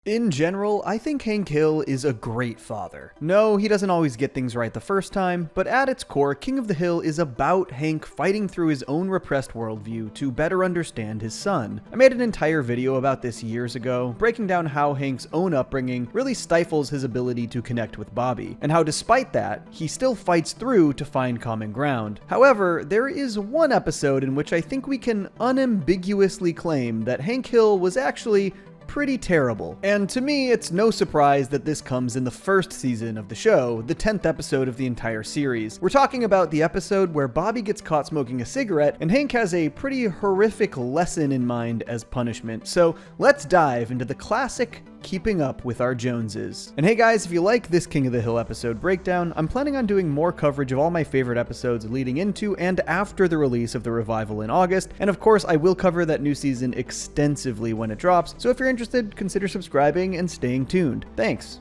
In general, I think Hank Hill is a great father. No, he doesn't always get things right the first time, but at its core, King of the Hill is about Hank fighting through his own repressed worldview to better understand his son. I made an entire video about this years ago, breaking down how Hank's own upbringing really stifles his ability to connect with Bobby, and how despite that, he still fights through to find common ground. However, there is one episode in which I think we can unambiguously claim that Hank Hill was actually pretty terrible. And to me, it's no surprise that this comes in the first season of the show, the 10th episode of the entire series. We're talking about the episode where Bobby gets caught smoking a cigarette, and Hank has a pretty horrific lesson in mind as punishment. So let's dive into the classic Keeping Up with Our Joneses. And hey guys, if you like this King of the Hill episode breakdown, I'm planning on doing more coverage of all my favorite episodes leading into and after the release of the revival in August, and of course I will cover that new season extensively when it drops, so if you're interested, consider subscribing and staying tuned. Thanks!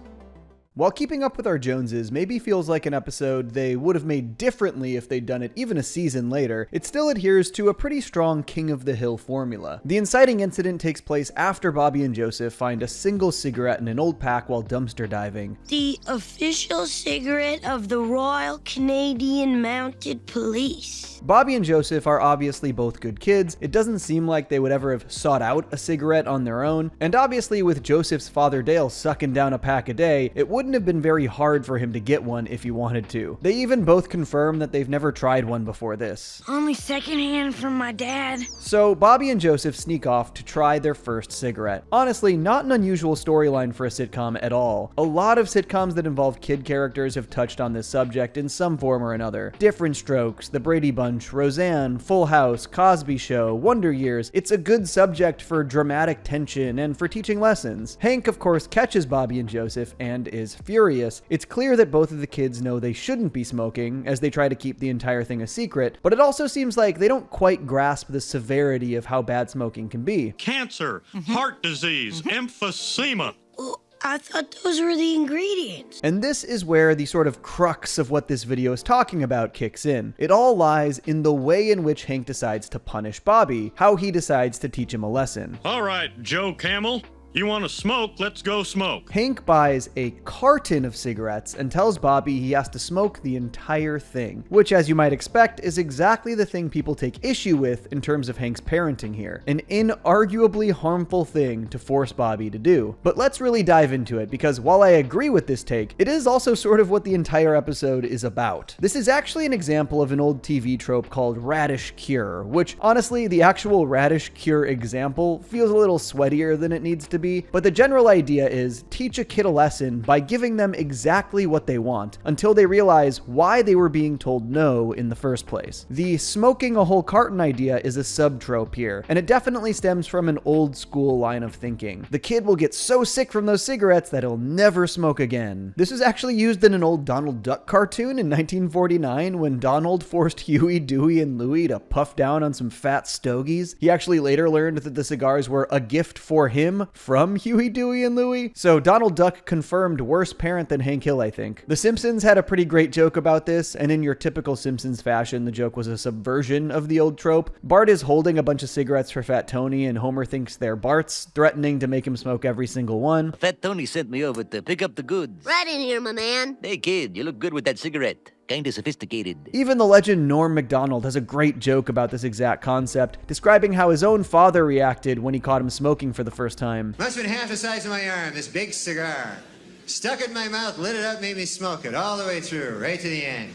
While Keeping Up with Our Joneses maybe feels like an episode they would have made differently if they'd done it even a season later, it still adheres to a pretty strong King of the Hill formula. The inciting incident takes place after Bobby and Joseph find a single cigarette in an old pack while dumpster diving. The official cigarette of the Royal Canadian Mounted Police. Bobby and Joseph are obviously both good kids. It doesn't seem like they would ever have sought out a cigarette on their own, and obviously with Joseph's father Dale sucking down a pack a day, it wouldn't have been very hard for him to get one if he wanted to. They even both confirm that they've never tried one before this. Only secondhand from my dad. So Bobby and Joseph sneak off to try their first cigarette. Honestly, not an unusual storyline for a sitcom at all. A lot of sitcoms that involve kid characters have touched on this subject in some form or another. Different Strokes, The Brady Bunch, Roseanne, Full House, Cosby Show, Wonder Years. It's a good subject for dramatic tension and for teaching lessons. Hank, of course, catches Bobby and Joseph and is furious. It's clear that both of the kids know they shouldn't be smoking, as they try to keep the entire thing a secret, but it also seems like they don't quite grasp the severity of how bad smoking can be. Cancer, heart disease, emphysema. Well, I thought those were the ingredients. And this is where the sort of crux of what this video is talking about kicks in. It all lies in the way in which Hank decides to punish Bobby, how he decides to teach him a lesson. All right, Joe Camel. You want to smoke? Let's go smoke. Hank buys a carton of cigarettes and tells Bobby he has to smoke the entire thing, which, as you might expect, is exactly the thing people take issue with in terms of Hank's parenting here. An inarguably harmful thing to force Bobby to do. But let's really dive into it, because while I agree with this take, it is also sort of what the entire episode is about. This is actually an example of an old TV trope called radish cure, which honestly, the actual radish cure example feels a little sweatier than it needs to be, but the general idea is teach a kid a lesson by giving them exactly what they want until they realize why they were being told no in the first place. The smoking a whole carton idea is a subtrope here, and it definitely stems from an old school line of thinking. The kid will get so sick from those cigarettes that he'll never smoke again. This was actually used in an old Donald Duck cartoon in 1949 when Donald forced Huey, Dewey, and Louie to puff down on some fat stogies. He actually later learned that the cigars were a gift for him from Huey, Dewey, and Louie. So Donald Duck confirmed worse parent than Hank Hill, I think. The Simpsons had a pretty great joke about this, and in your typical Simpsons fashion, the joke was a subversion of the old trope. Bart is holding a bunch of cigarettes for Fat Tony, and Homer thinks they're Bart's, threatening to make him smoke every single one. Fat Tony sent me over to pick up the goods. Right in here, my man. Hey kid, you look good with that cigarette. Kinda sophisticated. Even the legend Norm Macdonald has a great joke about this exact concept, describing how his own father reacted when he caught him smoking for the first time. Must have been half the size of my arm, this big cigar. Stuck it in my mouth, lit it up, made me smoke it all the way through, right to the end.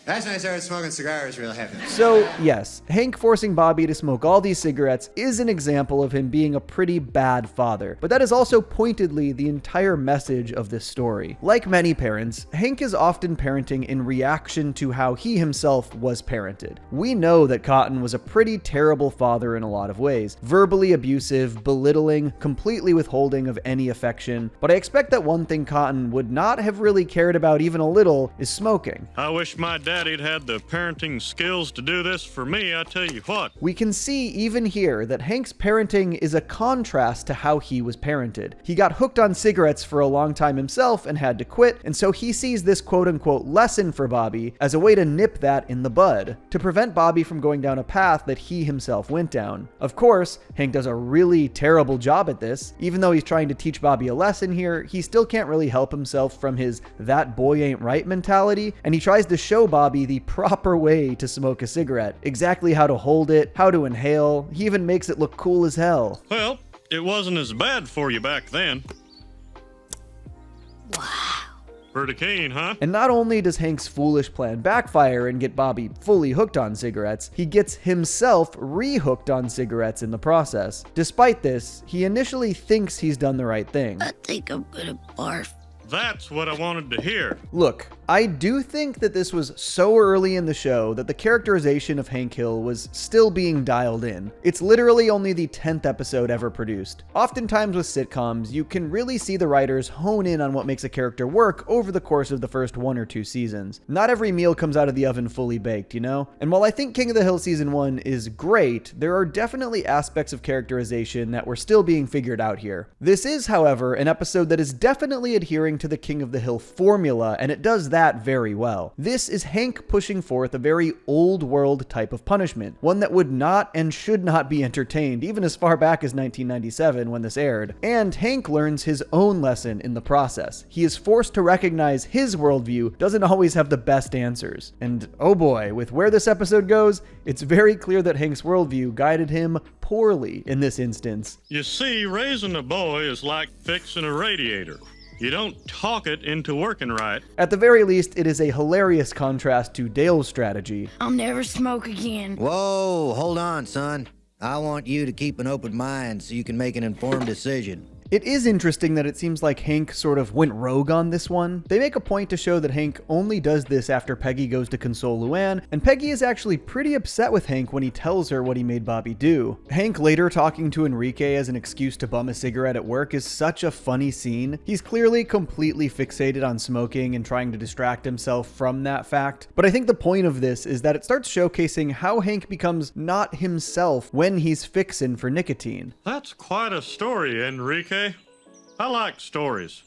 That's when I started smoking cigars real heavy. So, yes, Hank forcing Bobby to smoke all these cigarettes is an example of him being a pretty bad father, but that is also pointedly the entire message of this story. Like many parents, Hank is often parenting in reaction to how he himself was parented. We know that Cotton was a pretty terrible father in a lot of ways, verbally abusive, belittling, completely withholding of any affection, but I expect that one thing Cotton would not have really cared about even a little is smoking. I wish my dad Daddy'd had the parenting skills to do this for me, I tell you what. We can see even here that Hank's parenting is a contrast to how he was parented. He got hooked on cigarettes for a long time himself and had to quit, and so he sees this quote-unquote lesson for Bobby as a way to nip that in the bud, to prevent Bobby from going down a path that he himself went down. Of course, Hank does a really terrible job at this. Even though he's trying to teach Bobby a lesson here, he still can't really help himself from his "that boy ain't right" mentality, and he tries to show Bobby the proper way to smoke a cigarette, exactly how to hold it, how to inhale. He even makes it look cool as hell. Well, it wasn't as bad for you back then. Wow. Pretty keen, huh? And not only does Hank's foolish plan backfire and get Bobby fully hooked on cigarettes, he gets himself re-hooked on cigarettes in the process. Despite this, he initially thinks he's done the right thing. I think I'm gonna barf. That's what I wanted to hear. Look, I do think that this was so early in the show that the characterization of Hank Hill was still being dialed in. It's literally only the 10th episode ever produced. Oftentimes with sitcoms, you can really see the writers hone in on what makes a character work over the course of the first 1 or 2 seasons. Not every meal comes out of the oven fully baked, you know? And while I think King of the Hill Season 1 is great, there are definitely aspects of characterization that were still being figured out here. This is, however, an episode that is definitely adhering to the King of the Hill formula, and it does that very well. This is Hank pushing forth a very old world type of punishment, one that would not and should not be entertained even as far back as 1997 when this aired. And Hank learns his own lesson in the process. He is forced to recognize his worldview doesn't always have the best answers. And oh boy, with where this episode goes, it's very clear that Hank's worldview guided him poorly in this instance. You see, raising a boy is like fixing a radiator. You don't talk it into working right. At the very least, it is a hilarious contrast to Dale's strategy. I'll never smoke again. Whoa, hold on, son. I want you to keep an open mind so you can make an informed decision. It is interesting that it seems like Hank sort of went rogue on this one. They make a point to show that Hank only does this after Peggy goes to console Luann, and Peggy is actually pretty upset with Hank when he tells her what he made Bobby do. Hank later talking to Enrique as an excuse to bum a cigarette at work is such a funny scene. He's clearly completely fixated on smoking and trying to distract himself from that fact. But I think the point of this is that it starts showcasing how Hank becomes not himself when he's fixin' for nicotine. That's quite a story, Enrique. I like stories.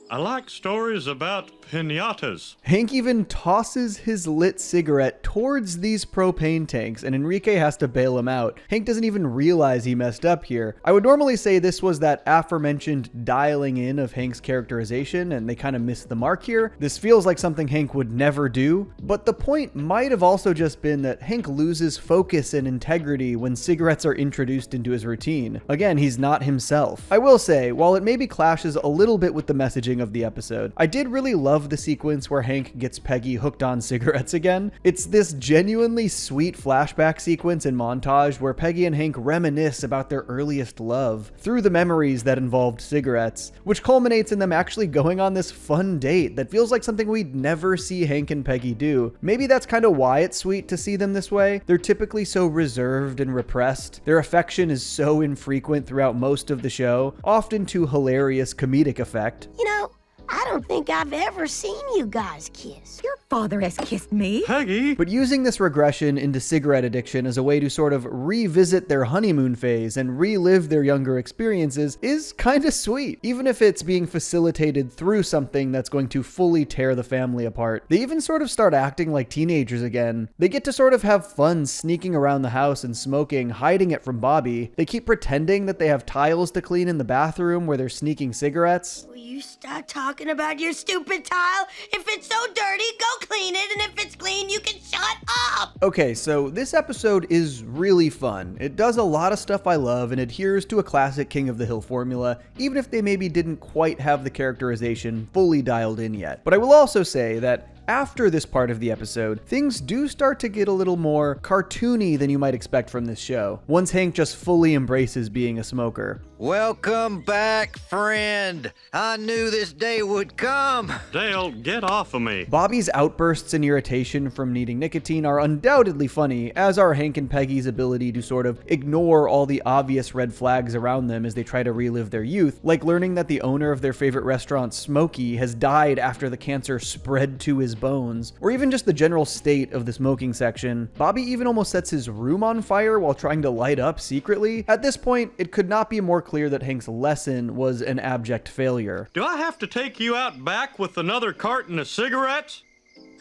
I like stories about piñatas. Hank even tosses his lit cigarette towards these propane tanks, and Enrique has to bail him out. Hank doesn't even realize he messed up here. I would normally say this was that aforementioned dialing in of Hank's characterization, and they kind of missed the mark here. This feels like something Hank would never do, but the point might have also just been that Hank loses focus and integrity when cigarettes are introduced into his routine. Again, he's not himself. I will say, while it maybe clashes a little bit with the messaging of the episode, I did really love the sequence where Hank gets Peggy hooked on cigarettes again. It's this genuinely sweet flashback sequence and montage where Peggy and Hank reminisce about their earliest love through the memories that involved cigarettes, which culminates in them actually going on this fun date that feels like something we'd never see Hank and Peggy do. Maybe that's kind of why it's sweet to see them this way. They're typically so reserved and repressed. Their affection is so infrequent throughout most of the show, often to hilarious comedic effect. You know, I don't think I've ever seen you guys kiss. Your father has kissed me. Peggy! But using this regression into cigarette addiction as a way to sort of revisit their honeymoon phase and relive their younger experiences is kind of sweet, even if it's being facilitated through something that's going to fully tear the family apart. They even sort of start acting like teenagers again. They get to sort of have fun sneaking around the house and smoking, hiding it from Bobby. They keep pretending that they have tiles to clean in the bathroom where they're sneaking cigarettes. Will you stop talking about your stupid tile? If it's so dirty, go clean it, and if it's clean, you can shut up! Okay, so this episode is really fun. It does a lot of stuff I love and adheres to a classic King of the Hill formula, even if they maybe didn't quite have the characterization fully dialed in yet. But I will also say that after this part of the episode, things do start to get a little more cartoony than you might expect from this show, once Hank just fully embraces being a smoker. Welcome back, friend. I knew this day would come. Dale, get off of me. Bobby's outbursts and irritation from needing nicotine are undoubtedly funny, as are Hank and Peggy's ability to sort of ignore all the obvious red flags around them as they try to relive their youth, like learning that the owner of their favorite restaurant, Smokey, has died after the cancer spread to his bones, or even just the general state of the smoking section. Bobby even almost sets his room on fire while trying to light up secretly. At this point, it could not be more clear that Hank's lesson was an abject failure. Do I have to take you out back with another carton of cigarettes?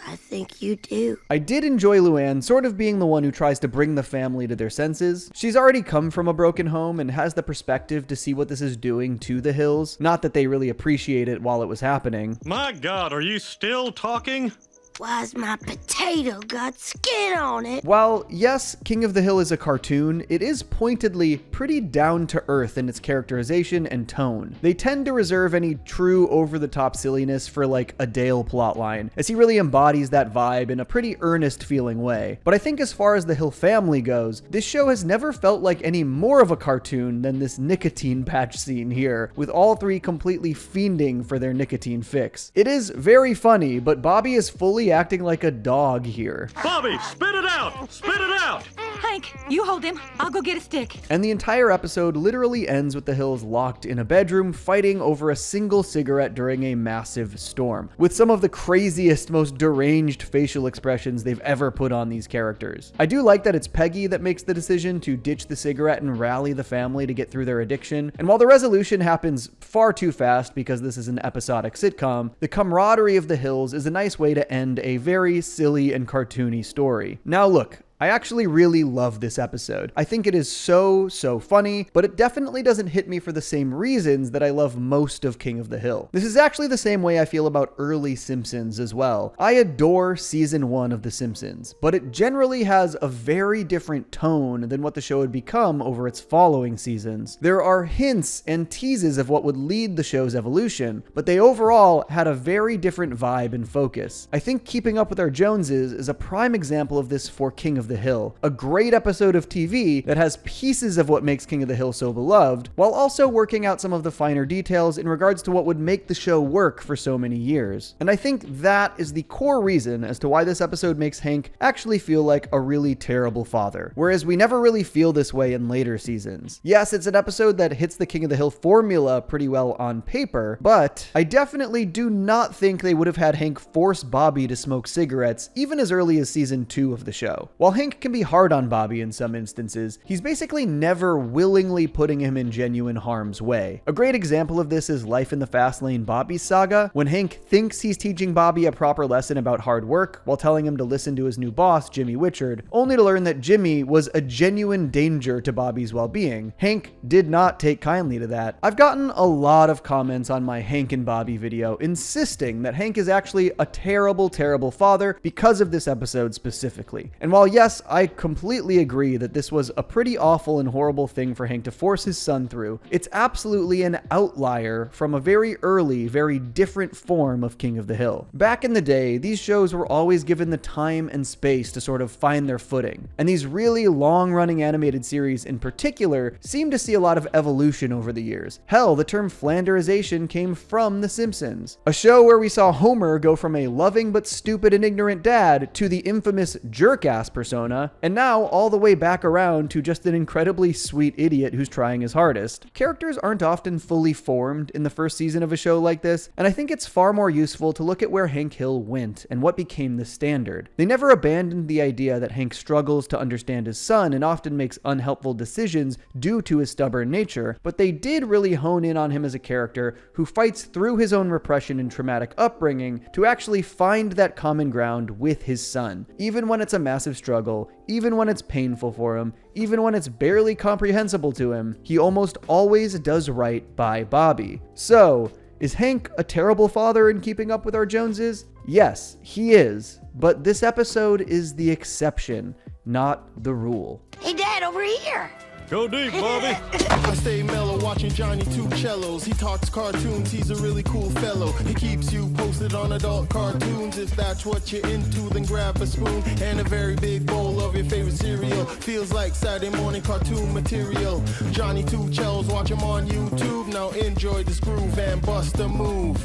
I think you do. I did enjoy Luann sort of being the one who tries to bring the family to their senses. She's already come from a broken home and has the perspective to see what this is doing to the Hills. Not that they really appreciate it while it was happening. My God, are you still talking? Why's my potato got skin on it? While, yes, King of the Hill is a cartoon, it is pointedly pretty down to earth in its characterization and tone. They tend to reserve any true over-the-top silliness for like a Dale plotline, as he really embodies that vibe in a pretty earnest feeling way. But I think as far as the Hill family goes, this show has never felt like any more of a cartoon than this nicotine patch scene here, with all three completely fiending for their nicotine fix. It is very funny, but Bobby is fully acting like a dog here. Bobby, spit it out! Spit it out! Hank, you hold him. I'll go get a stick. And the entire episode literally ends with the Hills locked in a bedroom fighting over a single cigarette during a massive storm, with some of the craziest, most deranged facial expressions they've ever put on these characters. I do like that it's Peggy that makes the decision to ditch the cigarette and rally the family to get through their addiction, and while the resolution happens far too fast because this is an episodic sitcom, the camaraderie of the Hills is a nice way to end a very silly and cartoony story. Now look, I actually really love this episode. I think it is so funny, but it definitely doesn't hit me for the same reasons that I love most of King of the Hill. This is actually the same way I feel about early Simpsons as well. I adore season 1 of The Simpsons, but it generally has a very different tone than what the show had become over its following seasons. There are hints and teases of what would lead the show's evolution, but they overall had a very different vibe and focus. I think Keeping Up with Our Joneses is a prime example of this for King of the Hill, a great episode of TV that has pieces of what makes King of the Hill so beloved, while also working out some of the finer details in regards to what would make the show work for so many years. And I think that is the core reason as to why this episode makes Hank actually feel like a really terrible father, whereas we never really feel this way in later seasons. Yes, it's an episode that hits the King of the Hill formula pretty well on paper, but I definitely do not think they would have had Hank force Bobby to smoke cigarettes even as early as season 2 of the show. While Hank can be hard on Bobby in some instances, he's basically never willingly putting him in genuine harm's way. A great example of this is Life in the Fast Lane Bobby's saga, when Hank thinks he's teaching Bobby a proper lesson about hard work while telling him to listen to his new boss, Jimmy Witchard, only to learn that Jimmy was a genuine danger to Bobby's well-being. Hank did not take kindly to that. I've gotten a lot of comments on my Hank and Bobby video insisting that Hank is actually a terrible father because of this episode specifically. And while yes, I completely agree that this was a pretty awful and horrible thing for Hank to force his son through, it's absolutely an outlier from a very early, very different form of King of the Hill. Back in the day, these shows were always given the time and space to sort of find their footing, and these really long-running animated series in particular seem to see a lot of evolution over the years. Hell, the term Flanderization came from The Simpsons, a show where we saw Homer go from a loving but stupid and ignorant dad to the infamous jerk-ass persona, and now all the way back around to just an incredibly sweet idiot who's trying his hardest. Characters aren't often fully formed in the first season of a show like this, and I think it's far more useful to look at where Hank Hill went and what became the standard. They never abandoned the idea that Hank struggles to understand his son and often makes unhelpful decisions due to his stubborn nature, but they did really hone in on him as a character who fights through his own repression and traumatic upbringing to actually find that common ground with his son, even when it's a massive struggle, even when it's painful for him, even when it's barely comprehensible to him. He almost always does right by Bobby. So, is Hank a terrible father in Keeping Up with Our Joneses? Yes, he is, but this episode is the exception, not the rule. Hey, Dad, over here. Go deep, Bobby. I stay mellow watching Johnny two cellos. He talks cartoons, he's a really cool fellow. He keeps you posted on adult cartoons. If that's what you're into, then grab a spoon and a very big bowl of your favorite cereal. Feels like Saturday morning cartoon material. Johnny two cellos, watch him on YouTube. Now enjoy this groove and bust a move.